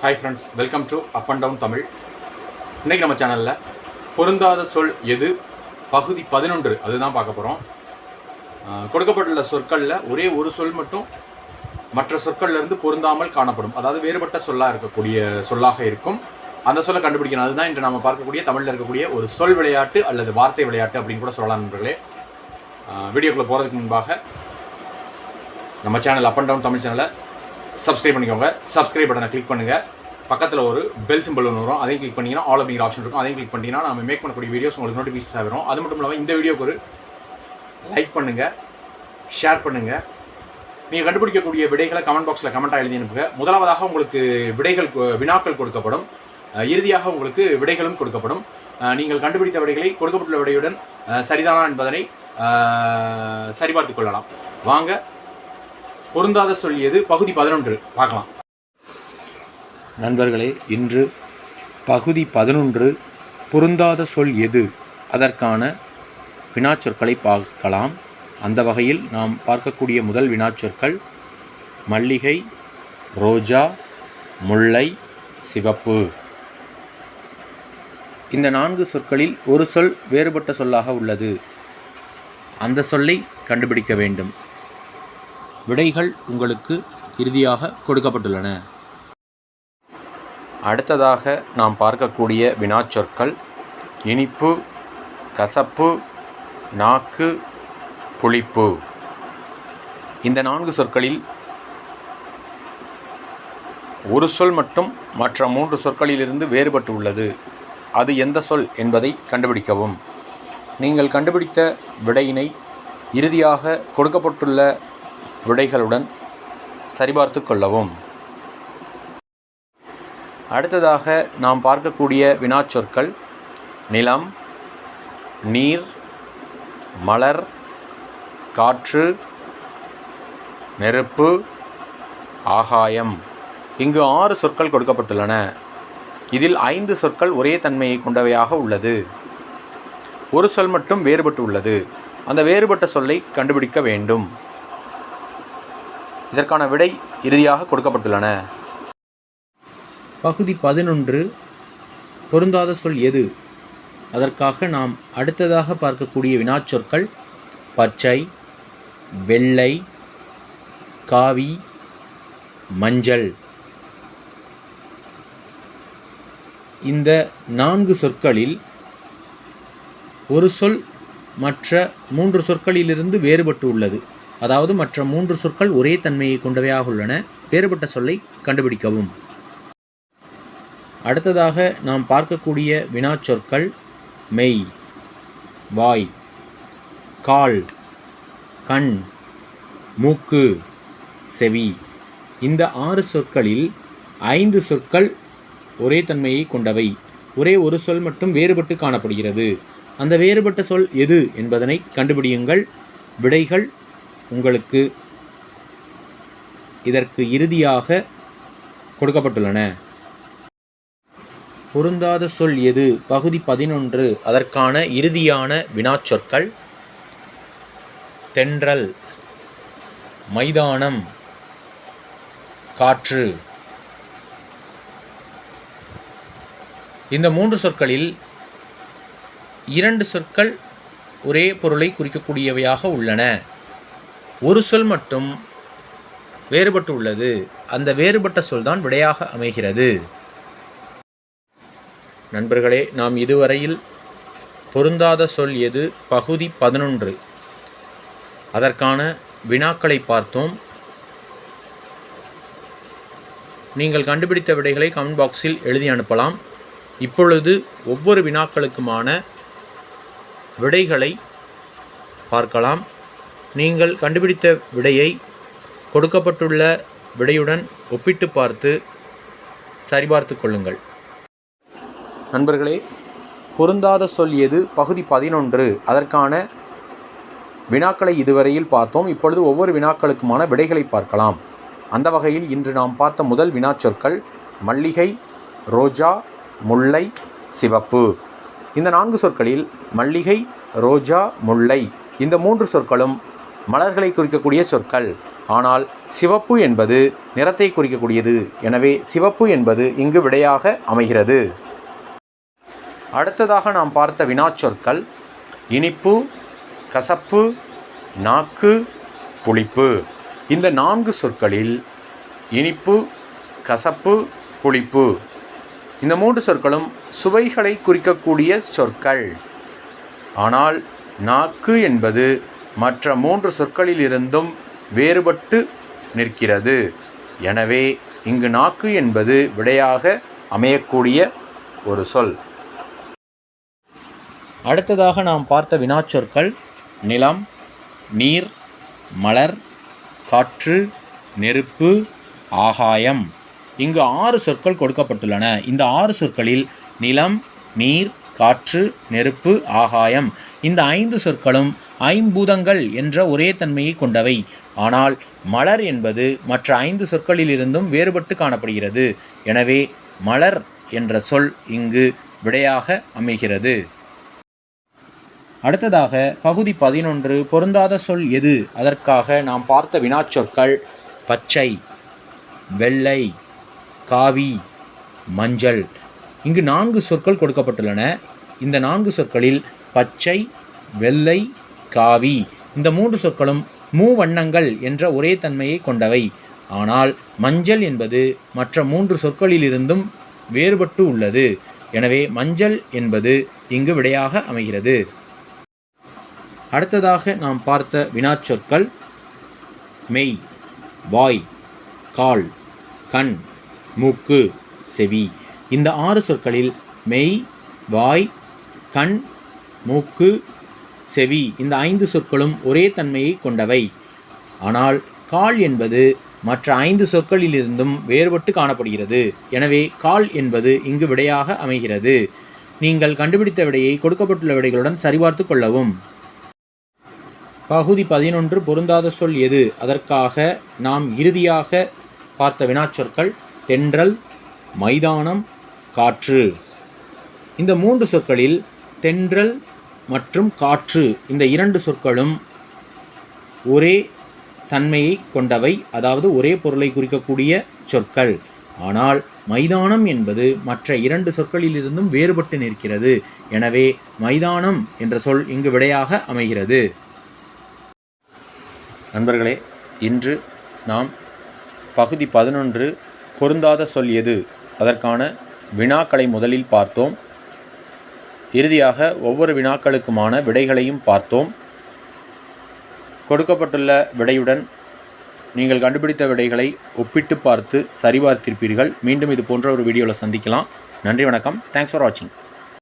Hi friends, welcome to up and down Tamil. இன்றைக்கி நம்ம சேனலில் பொருந்தாத சொல் எது பகுதி 11 அதுதான் பார்க்க போகிறோம். கொடுக்கப்பட்டுள்ள சொற்களில் ஒரே ஒரு சொல் மட்டும் மற்ற சொற்கள்லேருந்து பொருந்தாமல் காணப்படும், அதாவது வேறுபட்ட சொல்லாக இருக்கக்கூடிய சொல்லாக இருக்கும். அந்த சொல்லை கண்டுபிடிக்கணும். அதுதான் இன்று நம்ம பார்க்கக்கூடிய தமிழில் இருக்கக்கூடிய ஒரு சொல் விளையாட்டு அல்லது வார்த்தை விளையாட்டு அப்படின்னு கூட சொல்லலாம் நண்பர்களே. வீடியோக்குள்ளே போகிறதுக்கு முன்பாக நம்ம channel up and down Tamil சேனலை சப்ஸ்கிரைப் பண்ணிக்கோங்க. சப்ஸ்கிரைப் பட்டனை கிளிக் பண்ணுங்கள். பக்கத்தில் ஒரு பெல் சிம்பிள் ஒன்று வரும், அதையும் கிளிக் பண்ணிங்கன்னா ஆல் அப்படிங்கிற ஆப்ஷன் இருக்கும். அதையும் கிளிக் பண்ணிங்கன்னா நம்ம மேக் பண்ணக்கூடிய வீடியோஸ் உங்களுக்கு நோட்டிஃபிகேஷன் வரும். அது மட்டும் இல்லாமல் இந்த வீடியோக்கு ஒரு லைக் பண்ணுங்கள், ஷேர் பண்ணுங்கள். நீங்கள் கண்டுபிடிக்கக்கூடிய விடைகளை கமெண்ட் பாக்ஸில் கமெண்ட்டாக எழுதி அனுப்புங்க. முதலாவதாக உங்களுக்கு வினாக்கள் கொடுக்கப்படும். இறுதியாக உங்களுக்கு விடைகளும் கொடுக்கப்படும். நீங்கள் கண்டுபிடித்த விடைகளை கொடுக்கப்பட்டுள்ள விடையுடன் சரிதானா என்பதனை சரிபார்த்து கொள்ளலாம். வாங்க, பொருந்தாத சொல் எது பகுதி 11 பார்க்கலாம். நண்பர்களே, இன்று பகுதி 11 பொருந்தாத சொல் எது அதற்கான வினாச்சொற்களை பார்க்கலாம். அந்த வகையில் நாம் பார்க்கக்கூடிய முதல் வினாச்சொற்கள் மல்லிகை, ரோஜா, முல்லை, சிவப்பு. இந்த 4 சொற்களில் ஒரு சொல் வேறுபட்ட சொல்லாக உள்ளது. அந்த சொல்லை கண்டுபிடிக்க வேண்டும். விடைகள் உங்களுக்கு இறுதியாக கொடுக்கப்பட்டுள்ளன. அடுத்ததாக நாம் பார்க்கக்கூடிய வினாச்சொற்கள் இனிப்பு, கசப்பு, நாக்கு, புளிப்பு. இந்த 4 சொற்களில் ஒரு சொல் மட்டும் மற்ற 3 சொற்களிலிருந்து வேறுபட்டு உள்ளது. அது எந்த சொல் என்பதை கண்டுபிடிக்கவும். நீங்கள் கண்டுபிடித்த விடையினை இறுதியாக கொடுக்கப்பட்டுள்ள விடைகளுடன் சரிபார்த்து கொள்ளவும். அடுத்ததாக நாம் பார்க்கக்கூடிய வினாச்சொற்கள் நிலம், நீர், மலர், காற்று, நெருப்பு, ஆகாயம். இங்கு 6 சொற்கள் கொடுக்கப்பட்டுள்ளன. இதில் 5 சொற்கள் ஒரே தன்மையை கொண்டவையாக உள்ளது. ஒரு சொல் மட்டும் வேறுபட்டு உள்ளது. அந்த வேறுபட்ட சொல்லை கண்டுபிடிக்க வேண்டும். இதற்கான விடை இறுதியாக கொடுக்கப்பட்டுள்ளன. பகுதி 11 பொருந்தாத சொல் எது அதற்காக நாம் அடுத்ததாக பார்க்கக்கூடிய வினாச்சொற்கள் பச்சை, வெள்ளை, காவி, மஞ்சள். இந்த 4 சொற்களில் ஒரு சொல் மற்ற 3 சொற்களிலிருந்து வேறுபட்டு உள்ளது. அதாவது மற்ற 3 சொற்கள் ஒரே தன்மையை கொண்டவையாக உள்ளன. வேறுபட்ட சொல்லை கண்டுபிடிக்கவும். அடுத்ததாக நாம் பார்க்கக்கூடிய வினாச்சொற்கள் மெய், வாய், கால், கண், மூக்கு, செவி. இந்த 6 சொற்களில் 5 சொற்கள் ஒரே தன்மையை கொண்டவை. ஒரே ஒரு சொல் மட்டும் வேறுபட்டு காணப்படுகிறது. அந்த வேறுபட்ட சொல் எது என்பதனை கண்டுபிடியுங்கள். விடைகள் உங்களுக்கு இதற்கு இறுதியாக கொடுக்கப்பட்டுள்ளன. பொருந்தாத சொல் எது பகுதி 11 அதற்கான இறுதியான வினாச்சொற்கள் தென்றல், மைதானம், காற்று. இந்த 3 சொற்களில் 2 சொற்கள் ஒரே பொருளை குறிக்கக்கூடியவையாக உள்ளன. ஒரு சொல் மட்டும் வேறுபட்டு உள்ளது. அந்த வேறுபட்ட சொல்தான் விடையாக அமைகிறது. நண்பர்களே, நாம் இதுவரையில் பொருந்தாத சொல் எது பகுதி 11 அதற்கான வினாக்களை பார்த்தோம். நீங்கள் கண்டுபிடித்த விடைகளை கமெண்ட் பாக்ஸில் எழுதி அனுப்பலாம். இப்பொழுது ஒவ்வொரு வினாக்களுக்குமான விடைகளை பார்க்கலாம். நீங்கள் கண்டுபிடித்த விடையை கொடுக்கப்பட்டுள்ள விடையுடன் ஒப்பிட்டு பார்த்து சரிபார்த்து கொள்ளுங்கள். நண்பர்களே, பொருந்தாத சொல் எது பகுதி 11 அதற்கான வினாக்களை இதுவரையில் பார்த்தோம். இப்பொழுது ஒவ்வொரு வினாக்களுக்குமான விடைகளை பார்க்கலாம். அந்த வகையில் இன்று நாம் பார்த்த முதல் வினாச்சொற்கள் மல்லிகை, ரோஜா, முல்லை, சிவப்பு. இந்த 4 சொற்களில் மல்லிகை, ரோஜா, முல்லை இந்த 3 சொற்களும் மலர்களை குறிக்கக்கூடிய சொற்கள். ஆனால் சிவப்பு என்பது நிறத்தை குறிக்கக்கூடியது. எனவே சிவப்பு என்பது இங்கு விடையாக அமைகிறது. அடுத்ததாக நாம் பார்த்த வினாச்சொற்கள் இனிப்பு, கசப்பு, நாக்கு, புளிப்பு. இந்த 4 சொற்களில் இனிப்பு, கசப்பு, புளிப்பு இந்த 3 சொற்களும் சுவைகளை குறிக்கக்கூடிய சொற்கள். ஆனால் நாக்கு என்பது மற்ற 3 சொற்களிலிருந்தும் வேறுபட்டு நிற்கிறது. எனவே இங்கு நாக்கு என்பது விடையாக அமையக்கூடிய ஒரு சொல். அடுத்ததாக நாம் பார்த்த வினாச்சொற்கள் நிலம், நீர், மலர், காற்று, நெருப்பு, ஆகாயம். இங்கு 6 சொற்கள் கொடுக்கப்பட்டுள்ளன. இந்த 6 சொற்களில் நிலம், நீர், காற்று, நெருப்பு, ஆகாயம் இந்த 5 சொற்களும் ஐம்பூதங்கள் என்ற ஒரே தன்மையை கொண்டவை. ஆனால் மலர் என்பது மற்ற 5 சொற்களிலிருந்தும் வேறுபட்டு காணப்படுகிறது. எனவே மலர் என்ற சொல் இங்கு விடையாக அமைகிறது. அடுத்ததாக பகுதி 11 பொருந்தாத சொல் எது? அதற்காக நாம் பார்த்த வினாச்சொற்கள் பச்சை, வெள்ளை, காவி, மஞ்சள். இங்கு 4 சொற்கள் கொடுக்கப்பட்டுள்ளன. இந்த 4 சொற்களில் பச்சை, வெள்ளை, காவி இந்த 3 சொற்களும் மூவண்ணங்கள் என்ற ஒரே தன்மையை கொண்டவை. ஆனால் மஞ்சள் என்பது மற்ற 3 சொற்களிலிருந்தும் வேறுபட்டு உள்ளது. எனவே மஞ்சள் என்பது இங்கு விடையாக அமைகிறது. அடுத்ததாக நாம் பார்த்த வினாச்சொற்கள் மெய், வாய், கால், கண், மூக்கு, செவி. இந்த 6 சொற்களில் மெய், வாய், கண், மூக்கு, செவி இந்த 5 சொற்களும் ஒரே தன்மையை கொண்டவை. ஆனால் கால் என்பது மற்ற 5 சொற்களிலிருந்தும் வேறுபட்டு காணப்படுகிறது. எனவே கால் என்பது இங்கு விடையாக அமைகிறது. நீங்கள் கண்டுபிடித்த விடையை கொடுக்கப்பட்டுள்ள விடைகளுடன் சரிபார்த்து கொள்ளவும். பகுதி 11 பொருந்தாத சொல் எது? அதற்காக நாம் இறுதியாக பார்த்த வினாச்சொற்கள் தென்றல், மைதானம், காற்று. இந்த 3 சொற்களில் தென்றல் மற்றும் காற்று இந்த 2 சொற்களும் ஒரே தன்மையை கொண்டவை, அதாவது ஒரே பொருளை குறிக்கக்கூடிய சொற்கள். ஆனால் மைதானம் என்பது மற்ற 2 சொற்களிலிருந்தும் வேறுபட்டு நிற்கிறது. எனவே மைதானம் என்ற சொல் இங்கு விடையாக அமைகிறது. நண்பர்களே, இன்று நாம் பகுதி 11 பொருந்தாத சொல் எது அதற்கான வினாக்களை முதலில் பார்த்தோம். இறுதியாக ஒவ்வொரு வினாக்களுக்குமான விடைகளையும் பார்த்தோம். கொடுக்கப்பட்டுள்ள விடையுடன் நீங்கள் கண்டுபிடித்த விடைகளை ஒப்பிட்டு பார்த்து சரிபார்த்திருப்பீர்கள். மீண்டும் இது போன்ற ஒரு வீடியோவில் சந்திக்கலாம். நன்றி, வணக்கம். தேங்க்ஸ் ஃபார் வாட்சிங்.